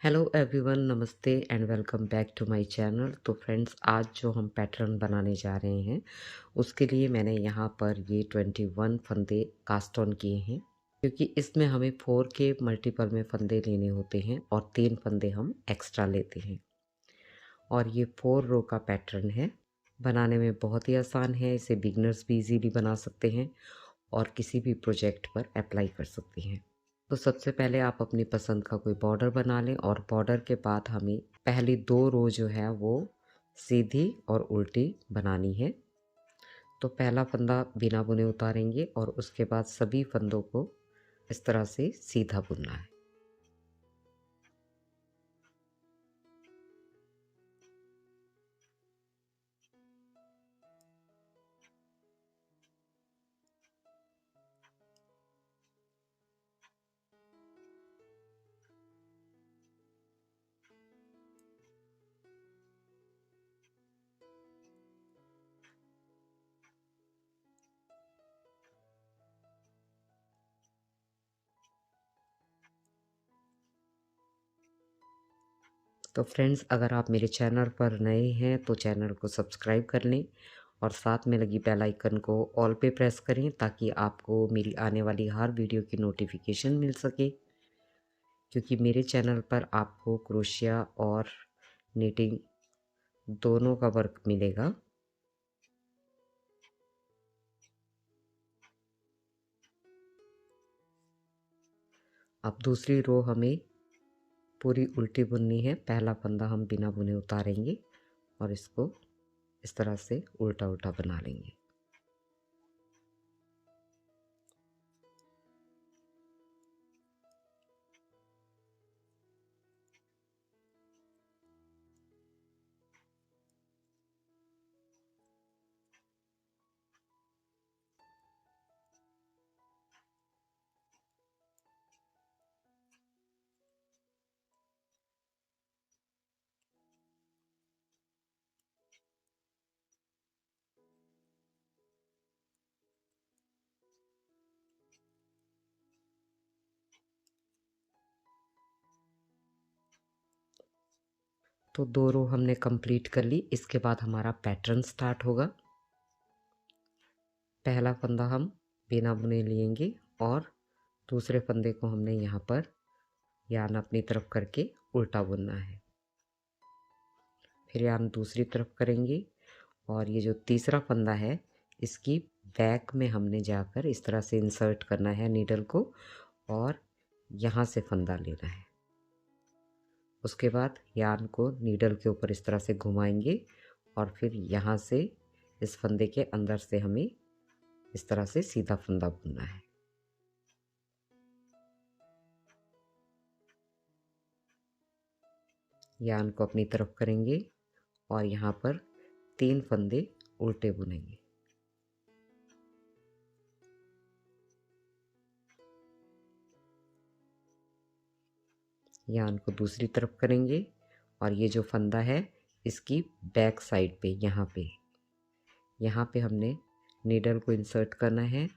Hello everyone, नमस्ते and welcome back to my channel. तो friends, आज जो हम पैटर्न बनाने जा रहे हैं उसके लिए मैंने यहाँ पर ये 21 फंदे कास्ट ऑन किए हैं, क्योंकि इसमें हमें 4 के मल्टीपल में फंदे लेने होते हैं और 3 फंदे हम एक्स्ट्रा लेते हैं। और ये 4 रो का पैटर्न है। बनाने में बहुत ही आसान है, इसे बिगनर्स भी इजीली बना सकते हैं और किसी भी प्रोजेक्ट पर अप्लाई कर सकते हैं। तो सबसे पहले आप अपनी पसंद का कोई बॉर्डर बना लें और बॉर्डर के बाद हमें पहली 2 रो जो है वो सीधी और उल्टी बनानी है। तो पहला फंदा बिना बुने उतारेंगे और उसके बाद सभी फंदों को इस तरह से सीधा बुनना है। तो फ्रेंड्स, अगर आप मेरे चैनल पर नए हैं तो चैनल को सब्सक्राइब कर लें और साथ में लगी बेल आइकन को ऑल पे प्रेस करें ताकि आपको मेरी आने वाली हर वीडियो की नोटिफिकेशन मिल सके, क्योंकि मेरे चैनल पर आपको क्रोशिया और निटिंग दोनों का वर्क मिलेगा। अब दूसरी रो हमें पूरी उल्टी बुननी है। पहला फंदा हम बिना बुने उतारेंगे और इसको इस तरह से उल्टा उल्टा बना लेंगे। तो 2 रो हमने कंप्लीट कर ली। इसके बाद हमारा पैटर्न स्टार्ट होगा। पहला फंदा हम बिना बुने लेंगे और दूसरे फंदे को हमने यहाँ पर यार्न अपनी तरफ करके उल्टा बुनना है। फिर यार्न दूसरी तरफ करेंगे और ये जो तीसरा फंदा है इसकी बैक में हमने जाकर इस तरह से इंसर्ट करना है नीडल को और यहाँ से फंदा लेना है। उसके बाद यार्न को नीडल के ऊपर इस तरह से घुमाएंगे और फिर यहाँ से इस फंदे के अंदर से हमें इस तरह से सीधा फंदा बुनना है। यार्न को अपनी तरफ करेंगे और यहाँ पर 3 फंदे उल्टे बुनेंगे। यार्न को दूसरी तरफ करेंगे और ये जो फंदा है इसकी बैक साइड पे यहाँ पे हमने नीडल को इंसर्ट करना है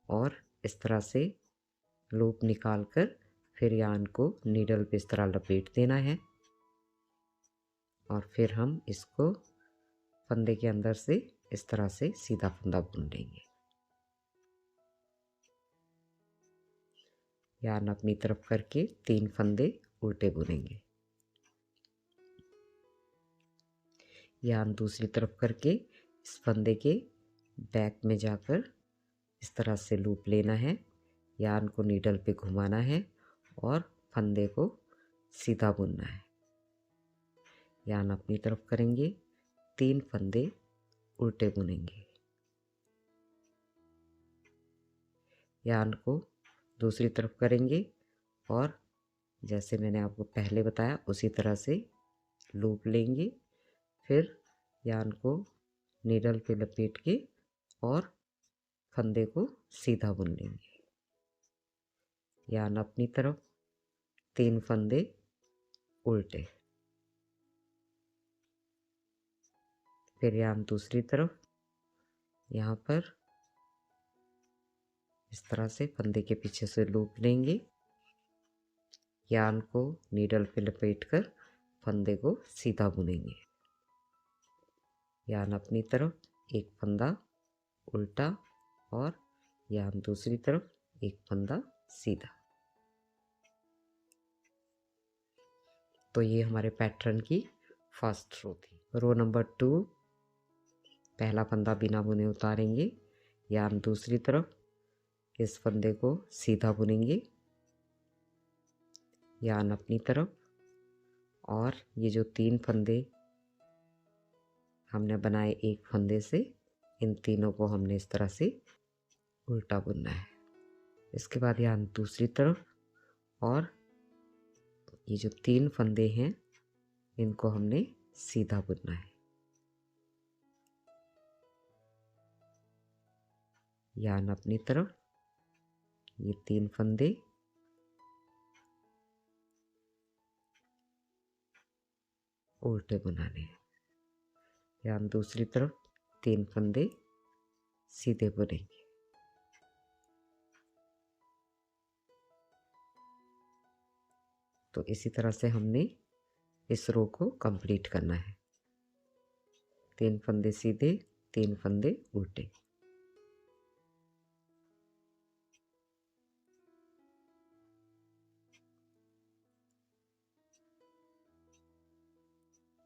और इस तरह से लूप निकाल कर फिर यार्न को नीडल पे इस तरह लपेट देना है और फिर हम इसको फंदे के अंदर से इस तरह से सीधा फंदा बुन लेंगे। यार्न अपनी तरफ करके 3 फंदे उल्टे बुनेंगे। यार्न दूसरी तरफ करके इस फंदे के बैक में जाकर इस तरह से लूप लेना है। यार्न को नीडल पे घुमाना है और फंदे को सीधा बुनना है। यार्न अपनी तरफ करेंगे, 3 फंदे उल्टे बुनेंगे। यार्न को दूसरी तरफ करेंगे और जैसे मैंने आपको पहले बताया उसी तरह से लूप लेंगे। फिर यार्न को नीडल पे लपेट के और फंदे को सीधा बुन लेंगे। यार्न अपनी तरफ, 3 फंदे उल्टे। फिर यार्न दूसरी तरफ, यहाँ पर इस तरह से फंदे के पीछे से लूप लेंगे। यार्न को नीडल पे लपेटकर फंदे को सीधा बुनेंगे। यार्न अपनी तरफ, एक फंदा उल्टा और यार्न दूसरी तरफ, एक फंदा सीधा। तो ये हमारे पैटर्न की फर्स्ट रो थी। रो नंबर 2, पहला फंदा बिना बुने उतारेंगे, यार्न दूसरी तरफ, इस फंदे को सीधा बुनेंगे, यार्न अपनी तरफ, और ये जो 3 फंदे हमने बनाए एक फंदे से, इन तीनों को हमने इस तरह से उल्टा बुनना है। इसके बाद यार्न दूसरी तरफ, और ये जो 3 फंदे हैं इनको हमने सीधा बुनना है। यार्न अपनी तरफ, ये 3 फंदे उल्टे बुनाने हैं। यार्न दूसरी तरफ, 3 फंदे सीधे बुनेंगे। तो इसी तरह से हमने इस रो को कंप्लीट करना है। 3 फंदे सीधे, 3 फंदे उल्टे।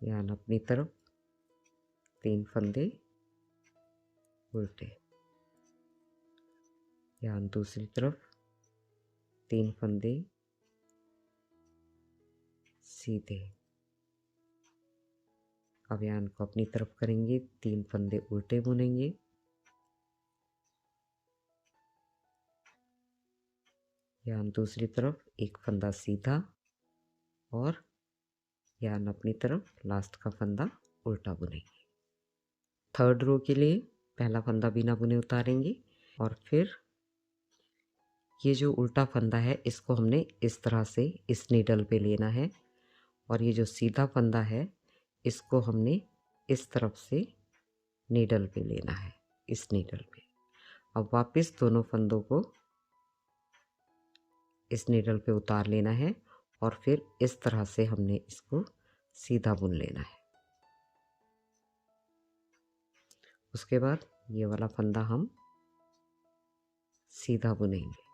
यार्न अपनी तरफ, 3 फंदे उल्टे। यार्न दूसरी तरफ, 3 फंदे सीधे। अब यार्न को अपनी तरफ करेंगे, 3 फंदे उल्टे बुनेंगे। यार्न दूसरी तरफ, एक फंदा सीधा, और यार्न अपनी तरफ, लास्ट का फंदा उल्टा बुनेंगे। थर्ड रो के लिए पहला फंदा बिना बुने उतारेंगे, और फिर ये जो उल्टा फंदा है इसको हमने इस तरह से इस नीडल पे लेना है, और ये जो सीधा फंदा है इसको हमने इस तरफ से नीडल पे लेना है, इस नीडल पे। अब वापस दोनों फंदों को इस नीडल पे उतार लेना है, और फिर इस तरह से हमने इसको सीधा बुन लेना है। उसके बाद ये वाला फंदा हम सीधा बुनेंगे।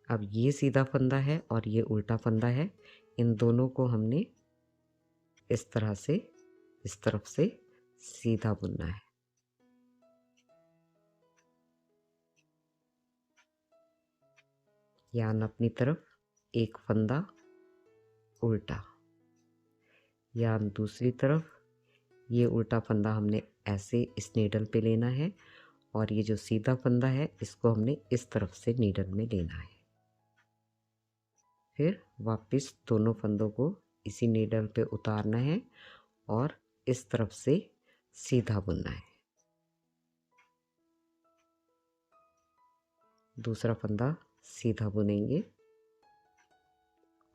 अब ये सीधा फंदा है और ये उल्टा फंदा है, इन दोनों को हमने इस तरह से इस तरफ से सीधा बुनना है। यार्न अपनी तरफ, एक फंदा उल्टा। यार्न दूसरी तरफ, ये उल्टा फंदा हमने ऐसे इस नीडल पे लेना है, और ये जो सीधा फंदा है इसको हमने इस तरफ से नीडल में लेना है। फिर वापस दोनों फंदों को इसी नीडल पे उतारना है और इस तरफ से सीधा बुनना है। दूसरा फंदा सीधा बुनेंगे,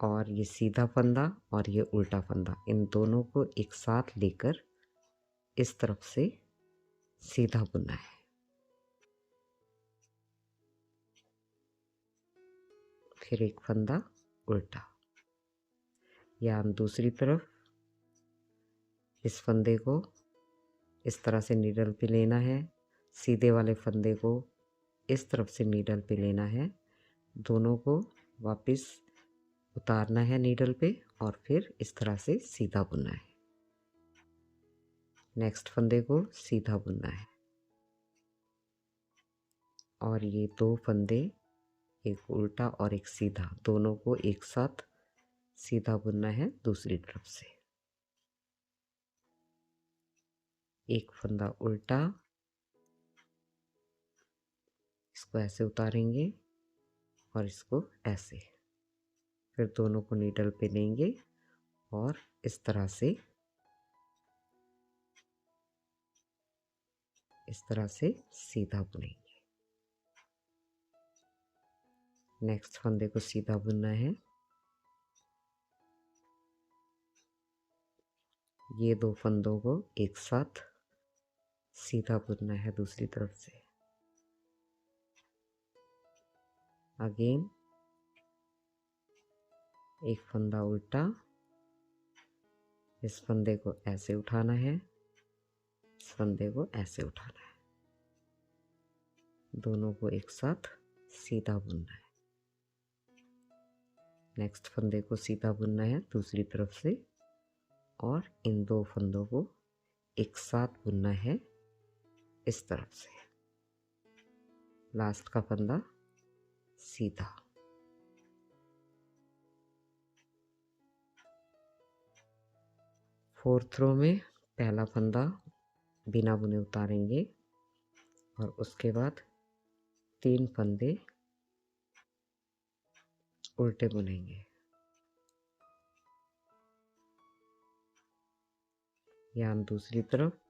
और ये सीधा फंदा और ये उल्टा फंदा, इन दोनों को एक साथ लेकर इस तरफ से सीधा बुनना है। फिर एक फंदा उल्टा। यार्न दूसरी तरफ, इस फंदे को इस तरह से नीडल पे लेना है, सीधे वाले फंदे को इस तरफ से नीडल पे लेना है, दोनों को वापस उतारना है नीडल पे, और फिर इस तरह से सीधा बुनना है। नेक्स्ट फंदे को सीधा बुनना है, और ये 2 फंदे, एक उल्टा और एक सीधा, दोनों को एक साथ सीधा बुनना है दूसरी तरफ से। एक फंदा उल्टा, इसको ऐसे उतारेंगे और इसको ऐसे। फिर दोनों को नीडल पे लेंगे और इस तरह से सीधा बुनेंगे। नेक्स्ट फंदे को सीधा बुनना है। ये 2 फंदों को एक साथ सीधा बुनना है दूसरी तरफ से। अगेन एक फंदा उल्टा, इस फंदे को ऐसे उठाना है, इस फंदे को ऐसे उठाना है, दोनों को एक साथ सीधा बुनना है। नेक्स्ट फंदे को सीधा बुनना है दूसरी तरफ से, और इन दो फंदों को एक साथ बुनना है इस तरफ से। लास्ट का फंदा सीधा। फोर्थ रो में पहला फंदा बिना बुने उतारेंगे और उसके बाद 3 फंदे उल्टे बुनेंगे। यहाँ दूसरी तरफ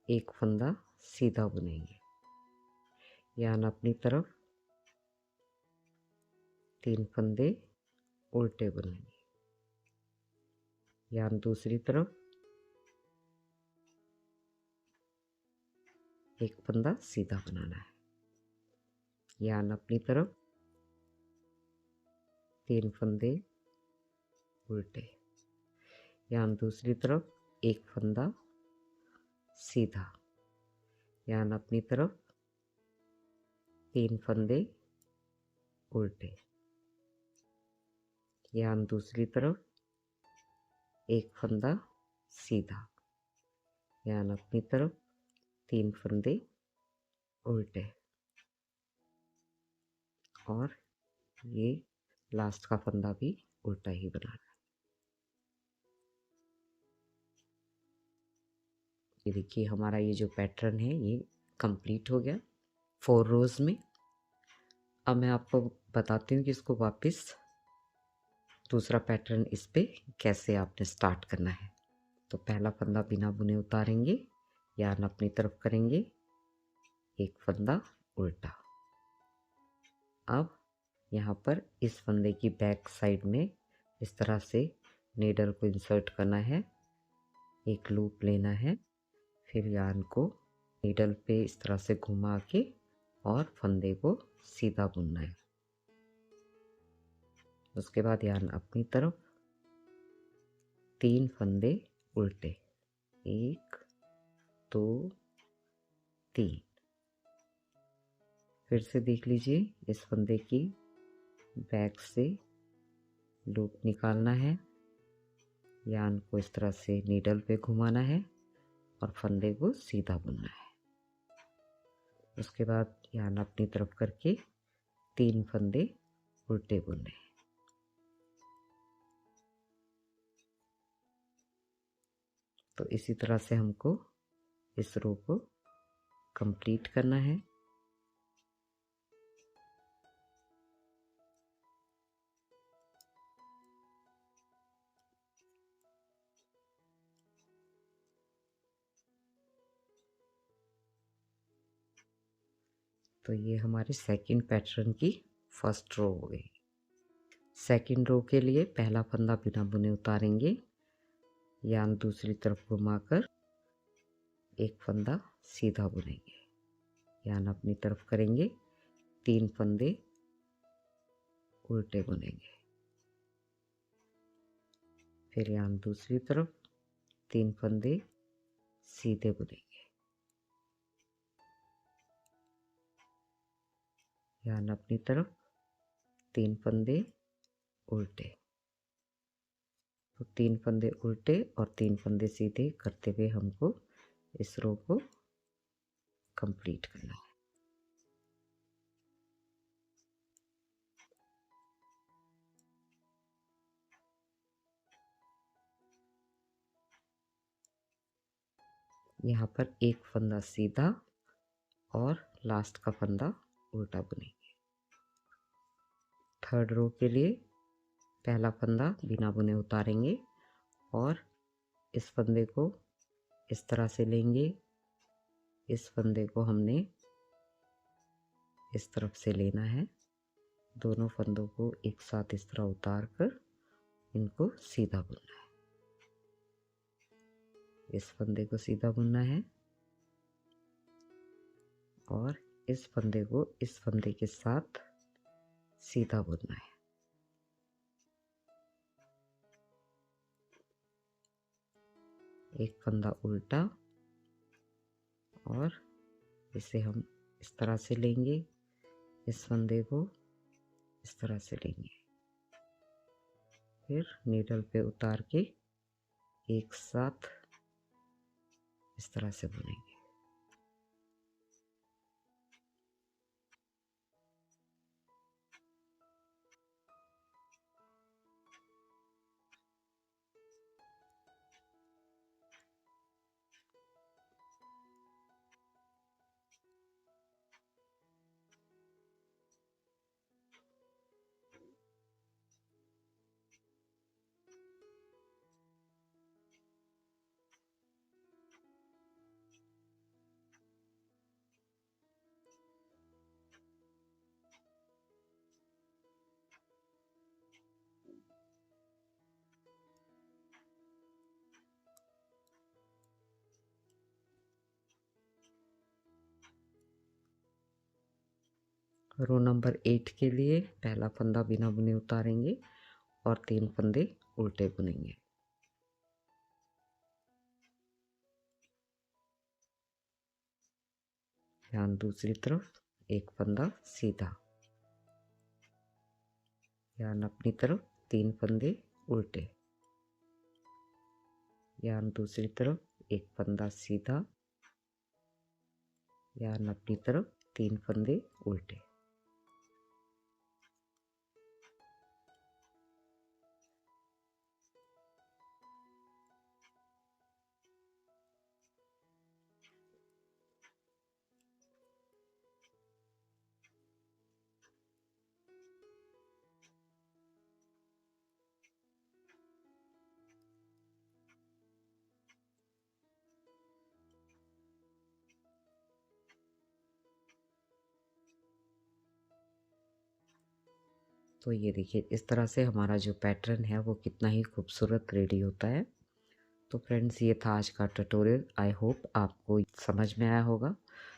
एक फंदा सीधा बुनेंगे, यहाँ अपनी तरफ 3 फंदे उल्टे बुनेंगे, यहाँ दूसरी तरफ एक फंदा सीधा बनाना है, यहाँ अपनी तरफ 3 फंदे उल्टे, यहाँ दूसरी तरफ एक फंदा सीधा, यहाँ अपनी तरफ 3 फंदे उल्टे, यहाँ दूसरी तरफ एक फंदा सीधा, यहाँ अपनी तरफ 3 फंदे उल्टे, और ये लास्ट का फंदा भी उल्टा ही बनाना है। ये देखिए हमारा ये जो पैटर्न है ये कंप्लीट हो गया 4 रोज में। अब मैं आपको बताती हूँ कि इसको वापस दूसरा पैटर्न इस पे कैसे आपने स्टार्ट करना है। तो पहला फंदा बिना बुने उतारेंगे, यार्न अपनी तरफ करेंगे, एक फंदा उल्टा। अब यहाँ पर इस फंदे की बैक साइड में इस तरह से नीडल को इंसर्ट करना है, एक लूप लेना है, फिर यार्न को नीडल पे इस तरह से घुमा के और फंदे को सीधा बुनना है। उसके बाद यार्न अपनी तरफ 3 फंदे उल्टे, 1 2 3। फिर से देख लीजिए, इस फंदे की बैक से लूप निकालना है, यार्न को इस तरह से नीडल पे घुमाना है और फंदे को सीधा बुनना है। उसके बाद यार्न अपनी तरफ करके 3 फंदे उल्टे बुनने हैं। तो इसी तरह से हमको इस रो को कंप्लीट करना है। तो ये हमारे सेकंड पैटर्न की फर्स्ट रो हो गई। सेकंड रो के लिए पहला फंदा बिना बुने उतारेंगे, यार्न दूसरी तरफ घुमाकर एक फंदा सीधा बुनेंगे, यार्न अपनी तरफ करेंगे, 3 फंदे उल्टे बुनेंगे, फिर यार्न दूसरी तरफ 3 फंदे सीधे बुनेंगे, यार्न अपनी तरफ 3 फंदे उल्टे। तो 3 फंदे उल्टे और 3 फंदे सीधे करते हुए हमको इस रो को कंप्लीट करना है। यहाँ पर एक फंदा सीधा और लास्ट का फंदा उल्टा बुनेंगे। थर्ड रो के लिए पहला फंदा बिना बुने उतारेंगे और इस फंदे को इस तरह से लेंगे, इस फंदे को हमने इस तरफ से लेना है, दोनों फंदों को एक साथ इस तरह उतार कर इनको सीधा बुनना है। इस फंदे को सीधा बुनना है और इस फंदे को इस फंदे के साथ सीधा बुनना है। एक फंदा उल्टा और इसे हम इस तरह से लेंगे, इस फंदे को इस तरह से लेंगे, फिर नीडल पे उतार के एक साथ इस तरह से बुनेंगे। रो नंबर 8 के लिए पहला फंदा बिना बुने उतारेंगे और 3 फंदे उल्टे बुनेंगे। ध्यान दूसरी तरफ, एक फंदा सीधा, ध्यान अपनी तरफ, 3 फंदे उल्टे, ध्यान दूसरी तरफ, एक फंदा सीधा, ध्यान अपनी तरफ, 3 फंदे उल्टे। तो ये देखिए इस तरह से हमारा जो पैटर्न है वो कितना ही खूबसूरत रेडी होता है। तो फ्रेंड्स ये था आज का ट्यूटोरियल। आई होप आपको समझ में आया होगा।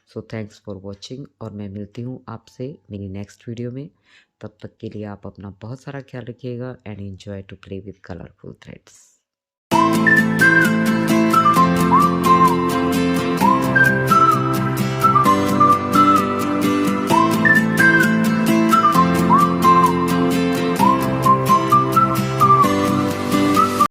सो थैंक्स फॉर वॉचिंग और मैं मिलती हूँ आपसे मेरी नेक्स्ट वीडियो में। तब तक के लिए आप अपना बहुत सारा ख्याल रखिएगा and enjoy to play with colourful threads.